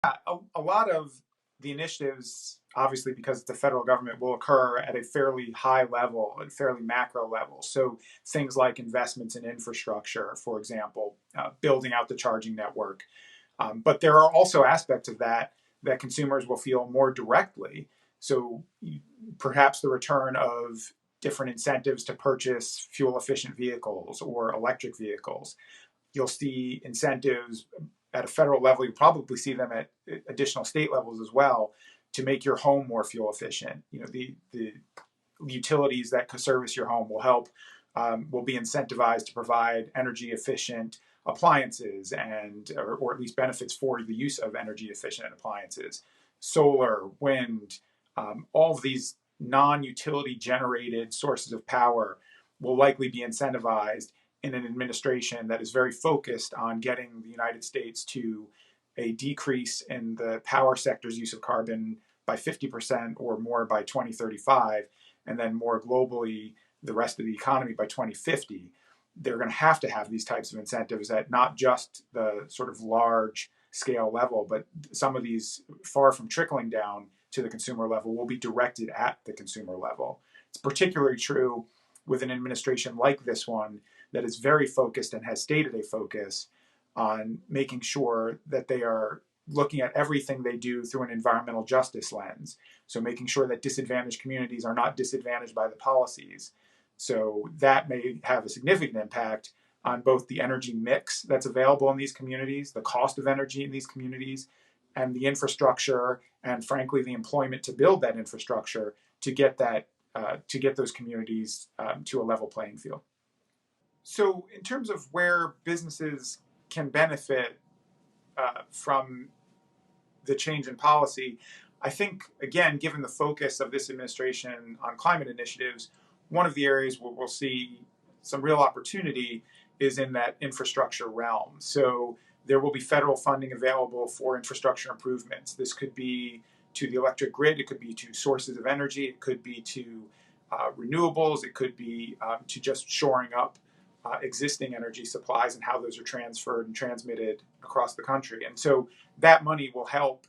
A lot of the initiatives, obviously, because it's the federal government, will occur at a fairly high level, a fairly macro level. So things like investments in infrastructure, for example, building out the charging network. But there are also aspects of that consumers will feel more directly. So perhaps the return of different incentives to purchase fuel efficient vehicles or electric vehicles. You'll see incentives at a federal level. You'll probably see them at additional state levels as well to make your home more fuel efficient. The utilities that could service your home will be incentivized to provide energy efficient appliances or at least benefits for the use of energy efficient appliances. Solar, wind, all of these non-utility generated sources of power will likely be incentivized in an administration that is very focused on getting the United States to a decrease in the power sector's use of carbon by 50% or more by 2035, and then more globally, the rest of the economy by 2050. They're going to have these types of incentives at not just the sort of large scale level, but some of these, far from trickling down to the consumer level, will be directed at the consumer level. It's particularly true with an administration like this one that is very focused and has stated a focus on making sure that they are looking at everything they do through an environmental justice lens. So making sure that disadvantaged communities are not disadvantaged by the policies. So that may have a significant impact on both the energy mix that's available in these communities, the cost of energy in these communities, and the infrastructure, and frankly, the employment to build that infrastructure to get those communities to a level playing field. So, in terms of where businesses can benefit from the change in policy, I think, again, given the focus of this administration on climate initiatives, one of the areas where we'll see some real opportunity is in that infrastructure realm. So there will be federal funding available for infrastructure improvements. This could be to the electric grid, it could be to sources of energy, it could be to renewables, it could be to just shoring up existing energy supplies and how those are transferred and transmitted across the country. And so that money will help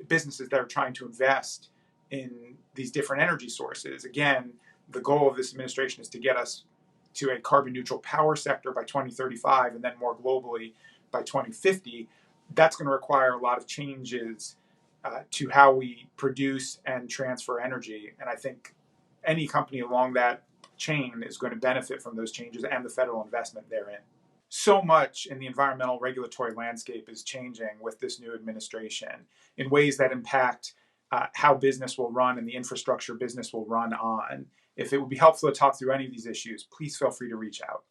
businesses that are trying to invest in these different energy sources. Again, the goal of this administration is to get us to a carbon neutral power sector by 2035 and then more globally by 2050. That's going to require a lot of changes to how we produce and transfer energy. And I think any company along that chain is going to benefit from those changes and the federal investment therein. So much in the environmental regulatory landscape is changing with this new administration in ways that impact how business will run and the infrastructure business will run on. If it would be helpful to talk through any of these issues, please feel free to reach out.